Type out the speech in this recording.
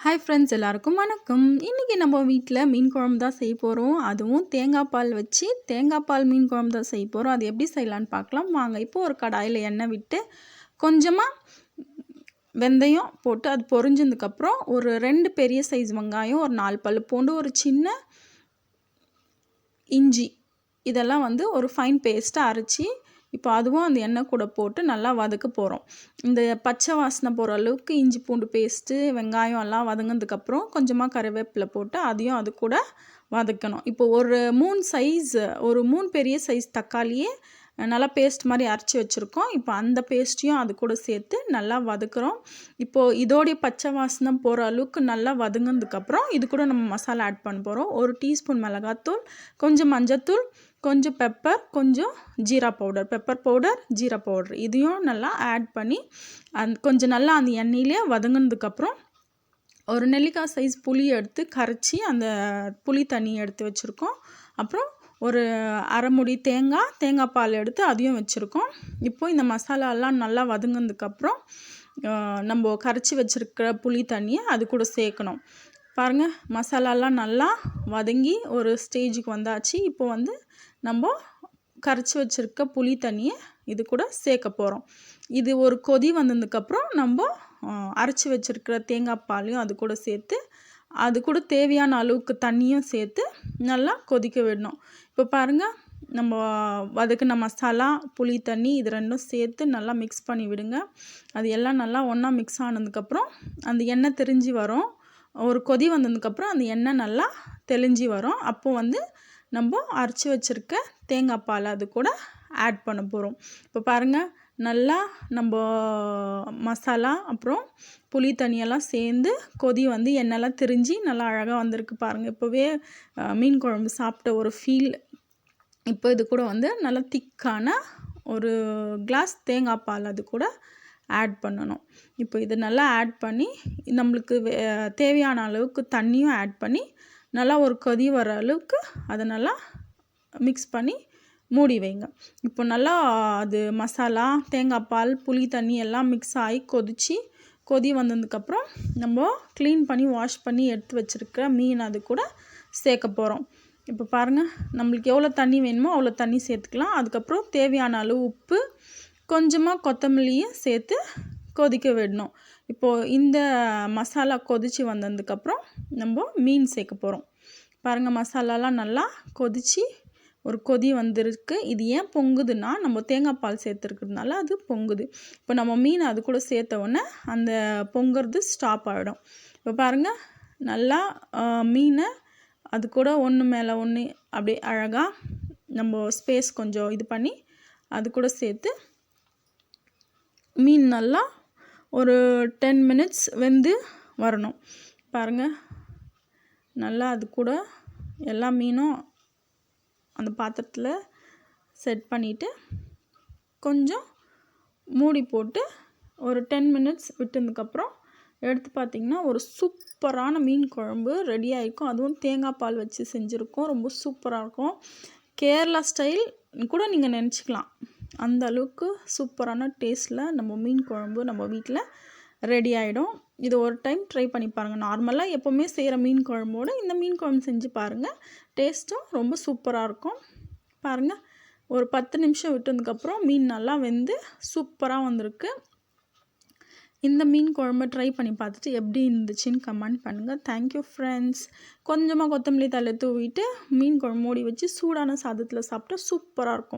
Hi friends, எல்லாருக்கும் வணக்கம். இன்றைக்கி நம்ம வீட்டில் மீன் குழம்பு தான் செய்ய போகிறோம். அதுவும் தேங்காய் பால் வச்சு தேங்காய் பால் மீன் குழம்பு தான் செய்ய போகிறோம். அது எப்படி செய்யலான்னு பார்க்கலாம் வாங்க. இப்போ ஒரு கடாயில் எண்ணெய் விட்டு கொஞ்சமாக வெந்தயம் போட்டு அது பொரிஞ்சதுக்கப்புறம் ஒரு 2 பெரிய சைஸ் வெங்காயம், ஒரு 4 பல் பூண்டு, ஒரு சின்ன இஞ்சி இதெல்லாம் ஒரு ஃபைன் பேஸ்ட்டாக அரைச்சி இப்போ அதுவும் அந்த எண்ணெய் கூட போட்டு நல்லா வதக்க போகிறோம். இந்த பச்சை வாசனை போகிற அளவுக்கு இஞ்சி பூண்டு பேஸ்ட்டு வெங்காயம் எல்லாம் வதங்கினதுக்கப்புறம் கொஞ்சமாக கறிவேப்பிலை போட்டு அதையும் அது கூட வதக்கணும். இப்போ ஒரு 3 பெரிய சைஸ் தக்காளியே நல்லா பேஸ்ட் மாதிரி அரைச்சி வச்சுருக்கோம். இப்போ அந்த பேஸ்ட்டையும் அது கூட சேர்த்து நல்லா வதக்குறோம். இப்போது இதோடைய பச்சை வாசனை போகிற அளவுக்கு நல்லா வதங்கினதுக்கப்புறம் இது கூட நம்ம மசாலா ஆட் பண்ண போகிறோம். 1 டீஸ்பூன் மிளகாத்தூள், கொஞ்சம் மஞ்சத்தூள், கொஞ்சம் பெப்பர், கொஞ்சம் jeera powder, pepper powder, jeera powder இதையும் நல்லா ஆட் பண்ணி கொஞ்சம் நல்லா அந்த எண்ணெயிலே வதங்கினதுக்கப்புறம் ஒரு நெல்லிக்காய் சைஸ் புளி எடுத்து கரைச்சி அந்த புளி தண்ணி எடுத்து வச்சுருக்கோம். அப்புறம் ஒரு அரை முடி தேங்காய் பால் எடுத்து அதையும் வச்சுருக்கோம். இப்போது இந்த மசாலாலாம் நல்லா வதங்கினதுக்கப்புறம் நம்ம கரைச்சி வச்சுருக்கிற புளி தண்ணியை அது கூட சேர்க்கணும். பாருங்கள், மசாலாலாம் நல்லா வதங்கி ஒரு ஸ்டேஜுக்கு வந்தாச்சு. இப்போ நம்ம கரைச்சி வச்சுருக்க புளி தண்ணியை இது கூட சேர்க்க போகிறோம். இது ஒரு கொதி வந்ததுக்கப்புறம் நம்ம அரைச்சி வச்சுருக்கிற தேங்காய் பாலையும் அது கூட சேர்த்து அது கூட தேவையான அளவுக்கு தண்ணியும் சேர்த்து நல்லா கொதிக்க விடணும். இப்போ பாருங்கள், நம்ம வதக்கின மசாலா, புளி தண்ணி இது ரெண்டும் சேர்த்து நல்லா மிக்ஸ் பண்ணி விடுங்க. அது எல்லாம் நல்லா ஒன்றா மிக்ஸ் ஆனதுக்கப்புறம் அந்த எண்ணெய் திரிஞ்சு வரும். ஒரு கொதி வந்ததுக்கப்புறம் அந்த எண்ணெய் நல்லா தெளிஞ்சு வரும். அப்போது நம்ம அரைச்சி வச்சுருக்க தேங்காய் பால் அது கூட ஆட் பண்ண போகிறோம். இப்போ பாருங்கள், நல்லா நம்ம மசாலா அப்புறம் புளி தண்ணியெல்லாம் சேர்ந்து கொதி எண்ணெய்லாம் திரிஞ்சு நல்லா அழகாக வந்திருக்கு பாருங்கள். இப்போவே மீன் குழம்பு சாப்பிட்ட ஒரு ஃபீல். இப்போ இது கூட நல்லா திக்கான ஒரு கிளாஸ் தேங்காய் பால் அது கூட ஆட் பண்ணணும். இப்போ இது நல்லா ஆட் பண்ணி நம்மளுக்கு தேவையான அளவுக்கு தண்ணியும் ஆட் பண்ணி நல்லா ஒரு கொதி வர அளவுக்கு அதை நல்லா மிக்ஸ் பண்ணி மூடி வைங்க. இப்போ நல்லா அது மசாலா, தேங்காய் பால், புளி தண்ணி எல்லாம் மிக்ஸ் ஆகி கொதி வந்ததுக்கப்புறம் நம்ம க்ளீன் பண்ணி வாஷ் பண்ணி எடுத்து வச்சுருக்கிற மீன் அது கூட சேர்க்க போகிறோம். இப்போ பாருங்கள், நம்மளுக்கு எவ்வளோ தண்ணி வேணுமோ அவ்வளோ தண்ணி சேர்த்துக்கலாம். அதுக்கப்புறம் தேவையான அளவு உப்பு, கொஞ்சமாக கொத்தமல்லியும் சேர்த்து கொதிக்க விடணும். இப்போது இந்த மசாலா கொதித்து வந்ததுக்கப்புறம் நம்ம மீன் சேர்க்க போகிறோம். பாருங்கள், மசாலாலாம் நல்லா கொதித்து ஒரு கொதி வந்திருக்கு. இது ஏன் பொங்குதுன்னா நம்ம தேங்காய் பால் சேர்த்துருக்கிறதுனால அது பொங்குது. இப்போ நம்ம மீன் அது கூட சேர்த்த உடனே அந்த பொங்குறது ஸ்டாப் ஆகிடும். இப்போ பாருங்கள், நல்லா மீனை அது கூட ஒன்று மேலே ஒன்று அப்படியே அழகாக நம்ம ஸ்பேஸ் கொஞ்சம் இது பண்ணி அது கூட சேர்த்து மீன் நல்லா ஒரு 10 மினிட்ஸ் வெந்து வரணும். பாருங்கள், நல்லா அது கூட எல்லா மீனும் அந்த பாத்திரத்தில் செட் பண்ணிவிட்டு கொஞ்சம் மூடி போட்டு ஒரு 10 மினிட்ஸ் விட்டதுக்கப்புறம் எடுத்து பார்த்திங்கன்னா ஒரு சூப்பரான மீன் குழம்பு ரெடி ஆகிருக்கும். அதுவும் தேங்காய் பால் வச்சு செஞ்சுருக்கோம். ரொம்ப சூப்பராக இருக்கும். கேரளா ஸ்டைல் கூட நீங்கள் நினச்சிக்கலாம். அந்த அளவுக்கு சூப்பரான டேஸ்ட்டில் நம்ம மீன் குழம்பு நம்ம வீட்டில் ரெடி ஆகிடும். இது ஒரு டைம் ட்ரை பண்ணி பாருங்கள். நார்மலாக எப்போவுமே செய்கிற மீன் குழம்போடு இந்த மீன் குழம்பு செஞ்சு பாருங்கள். டேஸ்ட்டும் ரொம்ப சூப்பராக இருக்கும். பாருங்கள், ஒரு 10 நிமிஷம் விட்டதுக்கப்புறம் மீன் நல்லா வெந்து சூப்பராக வந்திருக்கு. இந்த மீன் குழம்பு ட்ரை பண்ணி பார்த்துட்டு எப்படி இருந்துச்சுன்னு கமெண்ட் பண்ணுங்கள். Thank you friends. கொஞ்சமாக கொத்தமல்லி தழை தூவிட்டு மீன் குழம்பு மூடி வச்சு சூடான சாதத்தில் சாப்பிட்டா சூப்பராக இருக்கும்.